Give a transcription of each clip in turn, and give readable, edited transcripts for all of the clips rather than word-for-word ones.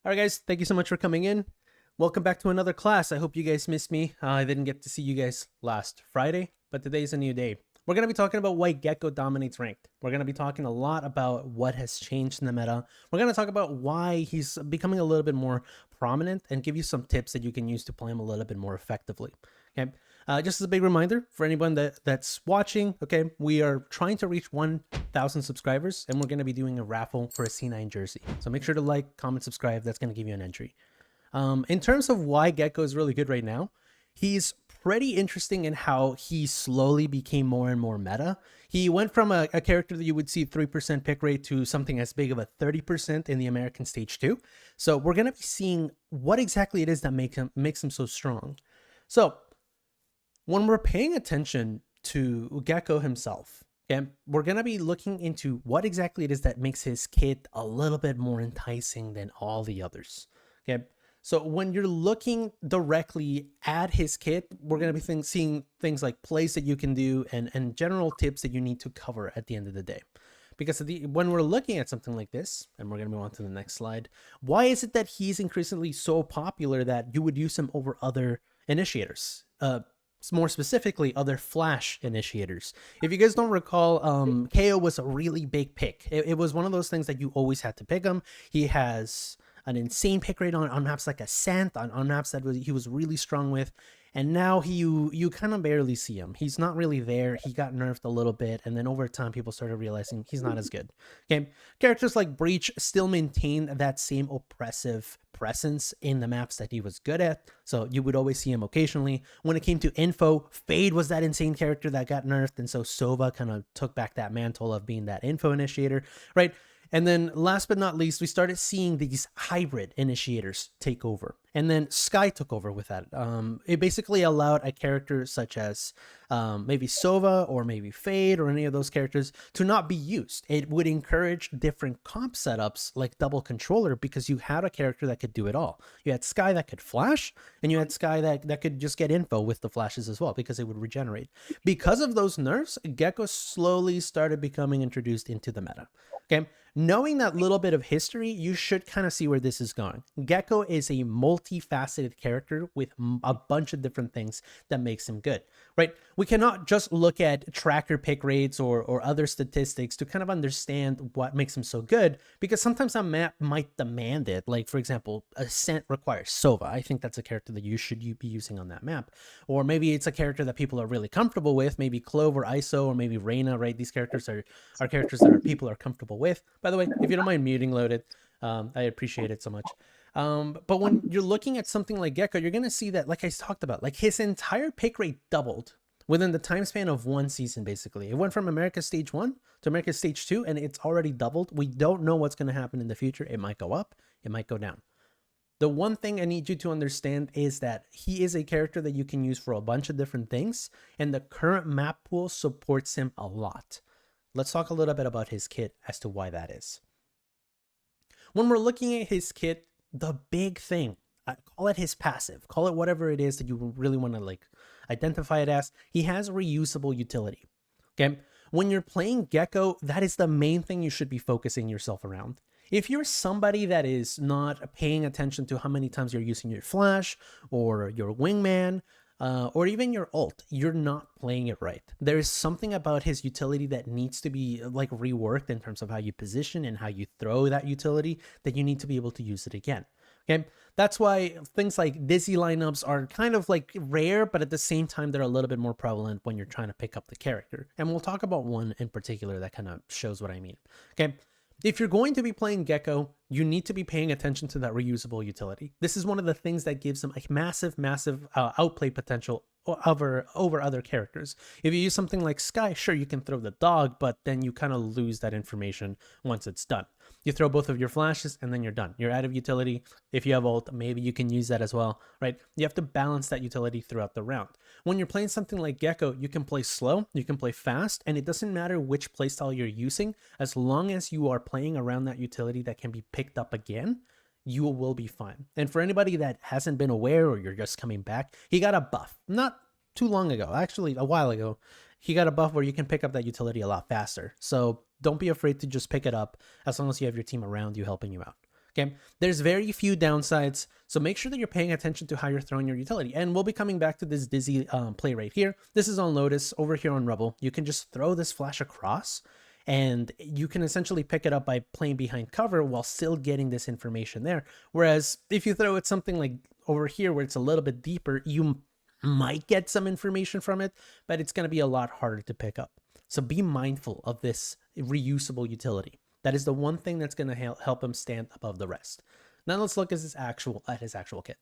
All right, guys, thank you so much for coming in. Welcome back to another class. I hope you guys missed me. I didn't get to see you guys last Friday, but today's a new day. We're going to be talking about why Gekko dominates ranked. We're going to be talking a lot about what has changed in the meta. We're going to talk about why he's becoming a little bit more prominent and give you some tips that you can use to play him a little bit more effectively. Okay. Just as a big reminder for anyone that's watching, okay, we are trying to reach 1,000 subscribers, and we're going to be doing a raffle for a C9 jersey. So make sure to like, comment, subscribe. That's going to give you an entry. In terms of why Gekko is really good right now, he's pretty interesting in how he slowly became more and more meta. He went from a character that you would see 3% pick rate to something as big of a 30% in the American Stage 2. So we're going to be seeing what exactly it is that makes him so strong. So when we're paying attention to Gekko himself, okay, we're going to be looking into what exactly it is that makes his kit a little bit more enticing than all the others. Okay, so when you're looking directly at his kit, we're going to be seeing things like plays that you can do and general tips that you need to cover at the end of the day. Because when we're looking at something like this, and we're going to move on to the next slide, why is it that he's increasingly so popular that you would use him over other initiators? More specifically, other Flash initiators. If you guys don't recall, KO was a really big pick. It was one of those things that you always had to pick him. He has an insane pick rate on maps like Ascent, on maps that he was really strong with. And now you kind of barely see him. He's not really there. He got nerfed a little bit, and then over time, people started realizing he's not as good. Okay, characters like Breach still maintain that same oppressive presence in the maps that he was good at, so you would always see him occasionally. When it came to info, Fade was that insane character that got nerfed, and so Sova kind of took back that mantle of being that info initiator, right? And then last but not least, we started seeing these hybrid initiators take over. And then Sky took over with that. It basically allowed a character such as maybe Sova or maybe Fade or any of those characters to not be used. It would encourage different comp setups like double controller because you had a character that could do it all. You had Sky that could flash, and you had Sky that could just get info with the flashes as well because it would regenerate. Because of those nerfs, Gekko slowly started becoming introduced into the meta. Okay, knowing that little bit of history, you should kind of see where this is going. Gekko is a multifaceted character with a bunch of different things that makes him good, right? We cannot just look at tracker pick rates or other statistics to kind of understand what makes him so good, because sometimes a map might demand it. Like, for example, Ascent requires Sova. I think that's a character that you should be using on that map. Or maybe it's a character that people are really comfortable with, maybe Clove or ISO or maybe Reyna, right? These characters are characters that people are comfortable with. By the way, if you don't mind muting Loaded, I appreciate it so much. But when you're looking at something like Gekko, you're going to see that, like I talked about, like his entire pick rate doubled within the time span of one season, basically. It went from America Stage 1 to America Stage 2, and it's already doubled. We don't know what's going to happen in the future. It might go up. It might go down. The one thing I need you to understand is that he is a character that you can use for a bunch of different things, and the current map pool supports him a lot. Let's talk a little bit about his kit as to why that is. When we're looking at his kit, the big thing, call it his passive, call it whatever it is that you really want to like identify it as, he has reusable utility. Okay, when you're playing Gekko, that is the main thing you should be focusing yourself around. If you're somebody that is not paying attention to how many times you're using your flash or your wingman, or even your ult, you're not playing it right. There is something about his utility that needs to be like reworked in terms of how you position and how you throw that utility, that you need to be able to use it again. Okay, that's why things like dizzy lineups are kind of like rare, but at the same time, they're a little bit more prevalent when you're trying to pick up the character. And we'll talk about one in particular that kind of shows what I mean. Okay. If you're going to be playing Gekko, you need to be paying attention to that reusable utility. This is one of the things that gives them a massive outplay potential over other characters. If you use something like Sky, sure, you can throw the dog, but then you kind of lose that information once it's done. You throw both of your flashes and then you're done. You're out of utility. If you have ult, maybe you can use that as well, right? You have to balance that utility throughout the round. When you're playing something like Gekko, you can play slow, you can play fast, and it doesn't matter which playstyle you're using, as long as you are playing around that utility that can be picked up again, you will be fine. And for anybody that hasn't been aware or you're just coming back, he got a buff not too long ago, actually a while ago. He got a buff where you can pick up that utility a lot faster. So don't be afraid to just pick it up as long as you have your team around you helping you out. Okay, there's very few downsides, so make sure that you're paying attention to how you're throwing your utility. And we'll be coming back to this Dizzy play right here. This is on Lotus. Over here on Rebel, you can just throw this flash across, and you can essentially pick it up by playing behind cover while still getting this information there. Whereas if you throw it something like over here where it's a little bit deeper, you might get some information from it, but it's going to be a lot harder to pick up. So be mindful of this reusable utility. That is the one thing that's going to help him stand above the rest. Now let's look at his actual kit.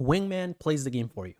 Wingman plays the game for you.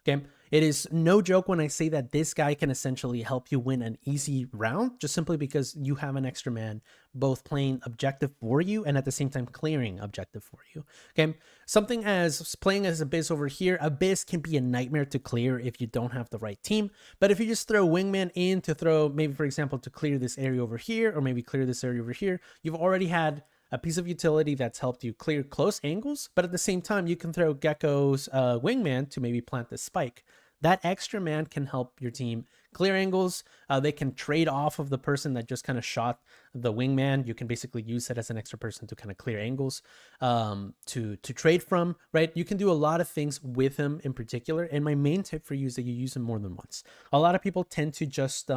Okay, it is no joke when I say that this guy can essentially help you win an easy round, just simply because you have an extra man both playing objective for you and at the same time clearing objective for you. Okay, something as playing as Abyss over here, Abyss can be a nightmare to clear if you don't have the right team. But if you just throw Wingman in to throw, maybe for example, to clear this area over here, or maybe clear this area over here, you've already had a piece of utility that's helped you clear close angles, but at the same time, you can throw Gekko's Wingman to maybe plant this spike. That extra man can help your team clear angles. They can trade off of the person that just kind of shot the Wingman. You can basically use it as an extra person to kind of clear angles to trade from, right? You can do a lot of things with him in particular. And my main tip for you is that you use him more than once. A lot of people tend to just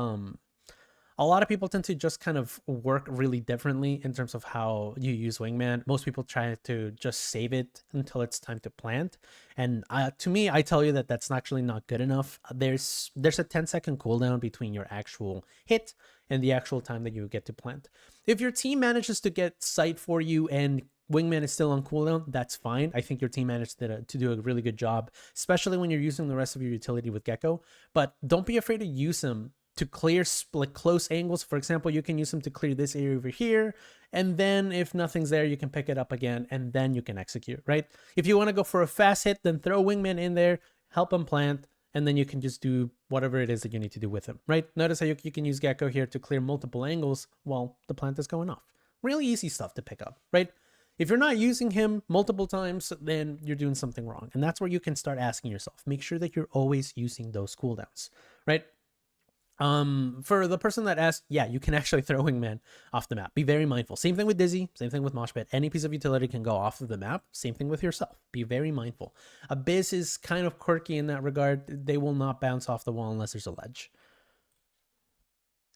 kind of work really differently in terms of how you use Wingman. Most people try to just save it until it's time to plant. And to me, I tell you that that's actually not good enough. There's a 10-second cooldown between your actual hit and the actual time that you get to plant. If your team manages to get sight for you and Wingman is still on cooldown, that's fine. I think your team managed to do a really good job, especially when you're using the rest of your utility with Gekko. But don't be afraid to use him to clear like close angles. For example, you can use them to clear this area over here, and then if nothing's there, you can pick it up again, and then you can execute, right? If you want to go for a fast hit, then throw Wingman in there, help him plant, and then you can just do whatever it is that you need to do with him, right? Notice how you can use Gekko here to clear multiple angles while the plant is going off. Really easy stuff to pick up, right? If you're not using him multiple times, then you're doing something wrong. And that's where you can start asking yourself, make sure that you're always using those cooldowns, right? For the person that asked, yeah, you can actually throw Wingman off the map. Be very mindful. Same thing with Dizzy, same thing with Moshpit. Any piece of utility can go off of the map. Same thing with yourself. Be very mindful. Abyss is kind of quirky in that regard. They will not bounce off the wall unless there's a ledge.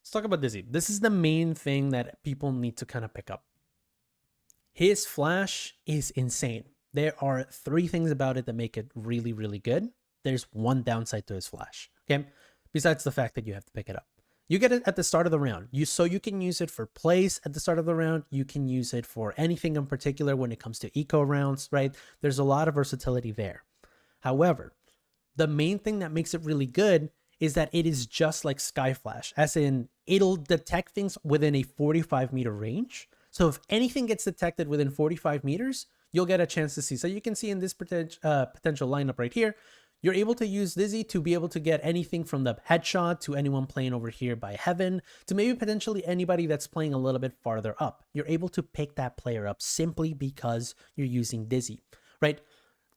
Let's talk about Dizzy. This is the main thing that people need to kind of pick up. His flash is insane. There are 3 things about it that make it really, really good. There's one downside to his flash, okay? Besides the fact that you have to pick it up. You get it at the start of the round. So you can use it for plays at the start of the round. You can use it for anything in particular when it comes to eco rounds, right? There's a lot of versatility there. However, the main thing that makes it really good is that it is just like Sky Flash, as in it'll detect things within a 45-meter range. So if anything gets detected within 45 meters, you'll get a chance to see. So you can see in this potential lineup right here, you're able to use Dizzy to be able to get anything from the headshot to anyone playing over here by Heaven to maybe potentially anybody that's playing a little bit farther up. You're able to pick that player up simply because you're using Dizzy, right?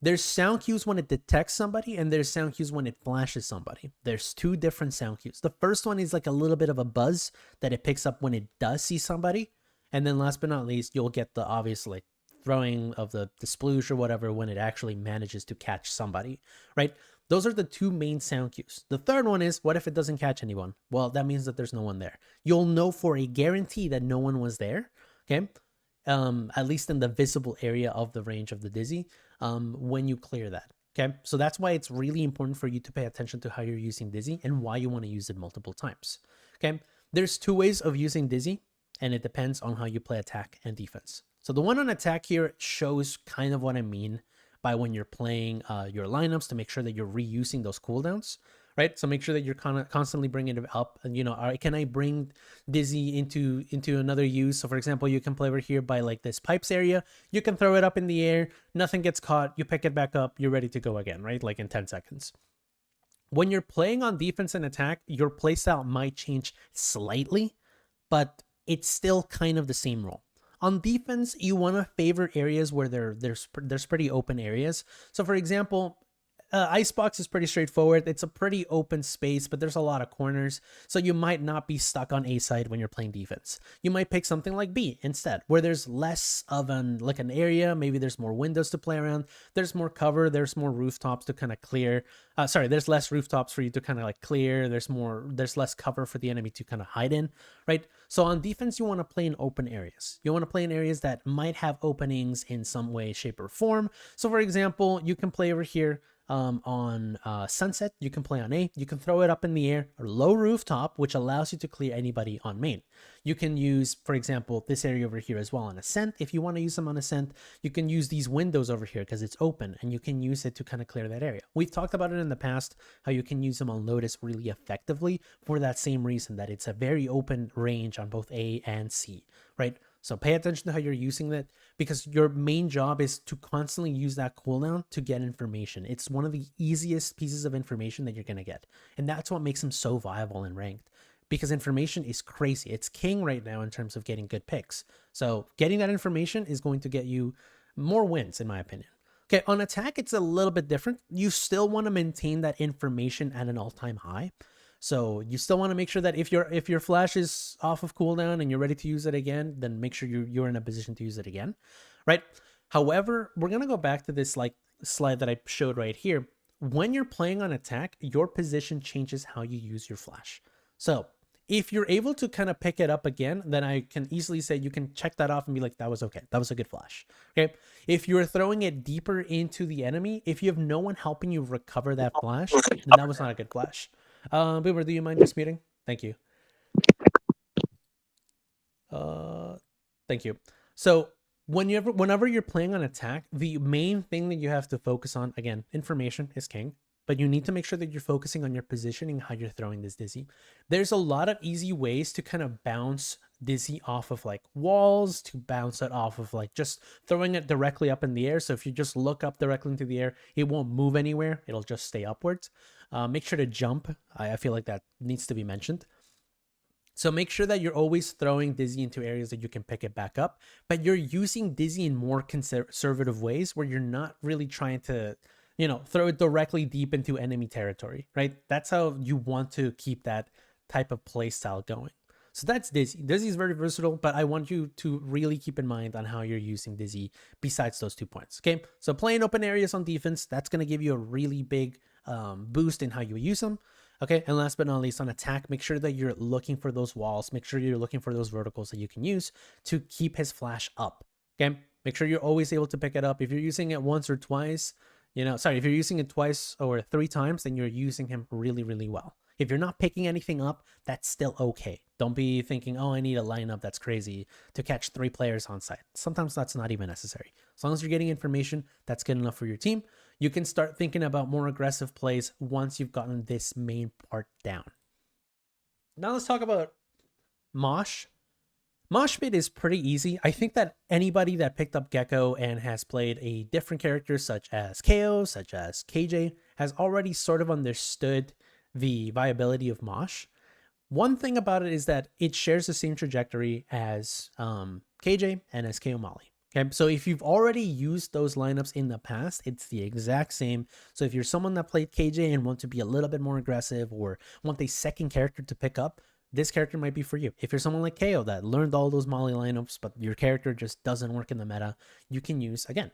There's sound cues when it detects somebody, and there's sound cues when it flashes somebody. There's 2 different sound cues. The first one is like a little bit of a buzz that it picks up when it does see somebody. And then last but not least, you'll get the obvious like throwing of the sploosh or whatever when it actually manages to catch somebody, right? Those are the 2 main sound cues. The third one is, what if it doesn't catch anyone? Well, that means that there's no one there. You'll know for a guarantee that no one was there, okay? At least in the visible area of the range of the Dizzy, when you clear that, okay? So that's why it's really important for you to pay attention to how you're using Dizzy and why you want to use it multiple times, okay? There's 2 ways of using Dizzy, and it depends on how you play attack and defense. So the one on attack here shows kind of what I mean by when you're playing your lineups to make sure that you're reusing those cooldowns, right? So make sure that you're constantly bringing it up. And, you know, can I bring Dizzy into another use? So for example, you can play over here by like this pipes area. You can throw it up in the air. Nothing gets caught. You pick it back up. You're ready to go again, right? Like in 10 seconds. When you're playing on defense and attack, your playstyle might change slightly, but it's still kind of the same role. On defense, you want to favor areas where there's pretty open areas. So for example, Icebox is pretty straightforward. It's a pretty open space, but there's a lot of corners, so you might not be stuck on A side when you're playing defense. You might pick something like B instead, where there's less of an area. Maybe there's more windows to play around. There's more cover. There's more rooftops to kind of clear. There's less rooftops for you to kind of like clear. There's less cover for the enemy to kind of hide in, right? So on defense, you want to play in open areas. You want to play in areas that might have openings in some way, shape, or form. So for example, you can play over here on Sunset. You can play on A. You can throw it up in the air, or low rooftop, which allows you to clear anybody on main. You can use, for example, this area over here as well on Ascent. If you want to use them on Ascent, you can use these windows over here because it's open, and you can use it to kind of clear that area. We've talked about it in the past, how you can use them on Lotus really effectively for that same reason, that it's a very open range on both A and C, right? So pay attention to how you're using that, because your main job is to constantly use that cooldown to get information. It's one of the easiest pieces of information that you're going to get. And that's what makes them so viable in ranked, because information is crazy. It's king right now in terms of getting good picks. So getting that information is going to get you more wins, in my opinion. Okay, on attack, it's a little bit different. You still want to maintain that information at an all-time high. So you still want to make sure that if your flash is off of cooldown and you're ready to use it again, then make sure you're in a position to use it again, right? However, we're going to go back to this like slide that I showed right here. When you're playing on attack, your position changes how you use your flash. So if you're able to kind of pick it up again, then I can easily say you can check that off and be like, that was okay. That was a good flash. Okay. If you're throwing it deeper into the enemy, if you have no one helping you recover that flash, then that was not a good flash. Boomer, do you mind just muting? Thank you. Thank you. So whenever you're playing on attack, the main thing that you have to focus on, again, information is king, but you need to make sure that you're focusing on your positioning, how you're throwing this Dizzy. There's a lot of easy ways to kind of bounce Dizzy off of like walls, to bounce it off of like just throwing it directly up in the air. So if you just look up directly into the air, it won't move anywhere. It'll just stay upwards. Make sure to jump. I feel like that needs to be mentioned. So make sure that you're always throwing Dizzy into areas that you can pick it back up, but you're using Dizzy in more conservative ways where you're not really trying to, throw it directly deep into enemy territory, right? That's how you want to keep that type of play style going. So that's Dizzy. Dizzy is very versatile, but I want you to really keep in mind on how you're using Dizzy besides those 2 points, okay? So playing open areas on defense, that's going to give you a really big boost in how you use them. Okay, and last but not least, on attack, make sure that you're looking for those walls. Make sure you're looking for those verticals that you can use to keep his flash up. Okay, make sure you're always able to pick it up. If you're using it once or twice, if you're using it twice or 3 times, then you're using him really, really well. If you're not picking anything up, that's still okay. Don't be thinking, oh, I need a lineup that's crazy to catch 3 players on site. Sometimes that's not even necessary. As long as you're getting information, that's good enough for your team. You can start thinking about more aggressive plays once you've gotten this main part down. Now let's talk about Mosh. Moshpit is pretty easy. I think that anybody that picked up Gekko and has played a different character such as KO, such as KJ, has already sort of understood the viability of Mosh. One thing about it is that it shares the same trajectory as KJ and as KO Molly. Okay, so if you've already used those lineups in the past, it's the exact same. So if you're someone that played KJ and want to be a little bit more aggressive or want a second character to pick up, this character might be for you. If you're someone like KO that learned all those Molly lineups, but your character just doesn't work in the meta, you can use, again,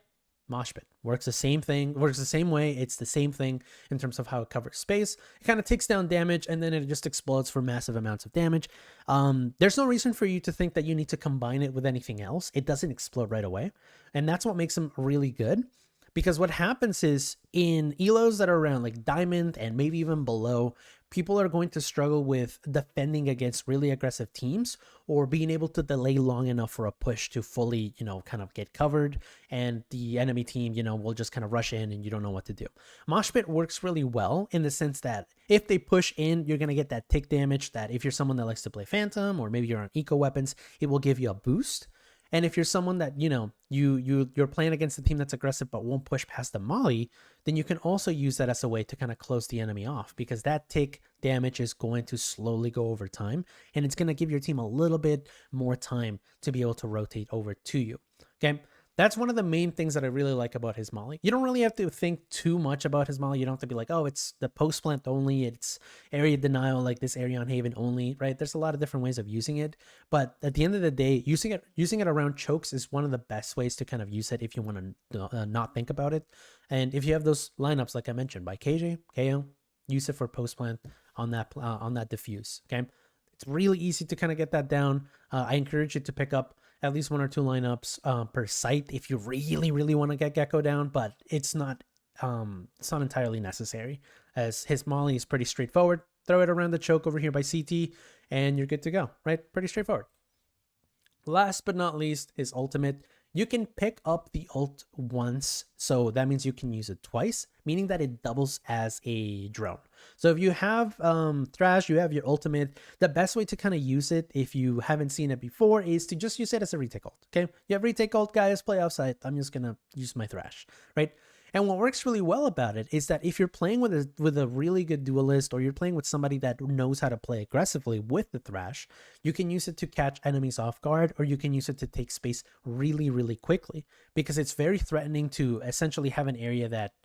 Moshpit. Works the same thing, works the same way. It's the same thing in terms of how it covers space. It kind of takes down damage and then it just explodes for massive amounts of damage. There's no reason for you to think that you need to combine it with anything else. It doesn't explode right away. And that's what makes them really good. Because what happens is in elos that are around like diamond and maybe even below, people are going to struggle with defending against really aggressive teams or being able to delay long enough for a push to fully, kind of get covered. And the enemy team, will just kind of rush in and you don't know what to do. Moshpit works really well in the sense that if they push in, you're going to get that tick damage that if you're someone that likes to play Phantom or maybe you're on eco weapons, it will give you a boost. And if you're someone that, you're playing against a team that's aggressive but won't push past the Molly, then you can also use that as a way to kind of close the enemy off because that tick damage is going to slowly go over time and it's going to give your team a little bit more time to be able to rotate over to you. Okay, That's one of the main things that I really like about his molly. You don't really have to think too much about his molly. You don't have to be like, oh, it's the post plant only, it's area denial like this area on Haven only, right? There's a lot of different ways of using it, but at the end of the day, using it around chokes is one of the best ways to kind of use it if you want to not think about it. And if you have those lineups like I mentioned by KJ, KO, use it for post plant on that diffuse. Okay, it's really easy to kind of get that down. I encourage you to pick up at least 1 or 2 lineups per site if you really want to get Gekko down, but it's not entirely necessary, as his molly is pretty straightforward. Throw it around the choke over here by CT and you're good to go, right? Pretty straightforward. Last but not least, his ultimate. You can pick up the ult once, so that means you can use it twice, meaning that it doubles as a drone. So if you have Thrash, you have your ultimate, the best way to kind of use it, if you haven't seen it before, is to just use it as a retake ult, okay? You have retake ult, guys, play outside, I'm just gonna use my Thrash, right? And what works really well about it is that if you're playing with a really good duelist, or you're playing with somebody that knows how to play aggressively with the Thrash, you can use it to catch enemies off guard, or you can use it to take space really quickly, because it's very threatening to essentially have an area that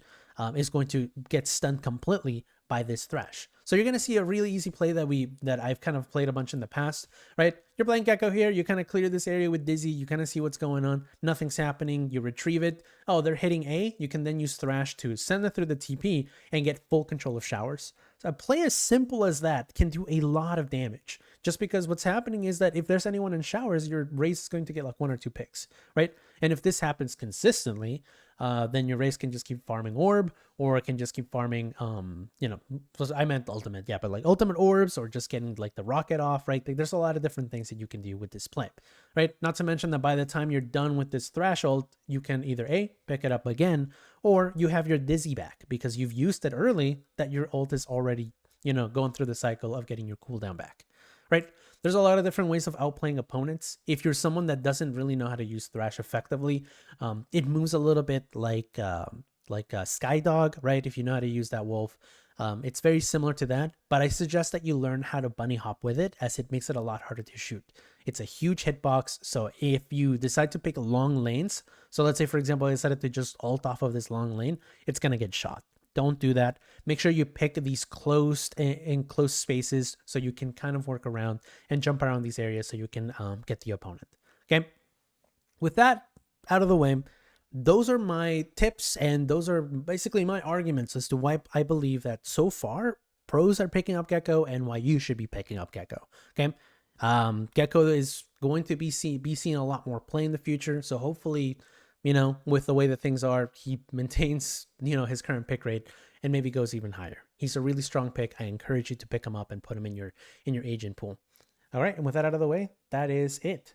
is going to get stunned completely by this Thrash. So you're going to see a really easy play that I've kind of played a bunch in the past, right? You're playing Gekko here, you kind of clear this area with Dizzy, you kind of see what's going on, nothing's happening, you retrieve it. Oh, they're hitting A, you can then use Thrash to send it through the TP and get full control of showers. So a play as simple as that can do a lot of damage, just because what's happening is that if there's anyone in showers, your Raze is going to get like 1 or 2 picks, right? And if this happens consistently, then your Raze can just keep farming orb, or it can just keep farming, I meant ultimate, yeah, but like ultimate orbs, or just getting like the rocket off, right? There's a lot of different things that you can do with this play, right? Not to mention that by the time you're done with this Thrash ult, you can either A, pick it up again, or you have your Dizzy back because you've used it early, that your ult is already, going through the cycle of getting your cooldown back, right? There's a lot of different ways of outplaying opponents. If you're someone that doesn't really know how to use Thrash effectively, it moves a little bit like Skydog, right? If you know how to use that wolf, it's very similar to that, but I suggest that you learn how to bunny hop with it, as it makes it a lot harder to shoot. It's a huge hitbox, so if you decide to pick long lanes, so let's say for example I decided to just ult off of this long lane, it's gonna get shot. Don't do that. Make sure you pick these closed spaces so you can kind of work around and jump around these areas so you can get the opponent. Okay, with that out of the way, those are my tips, and those are basically my arguments as to why I believe that so far pros are picking up Gekko and why you should be picking up Gekko. Okay, Gekko is going to be seen a lot more play in the future, so hopefully, with the way that things are, he maintains, his current pick rate and maybe goes even higher. He's a really strong pick. I encourage you to pick him up and put him in your agent pool. All right, and with that out of the way, that is it.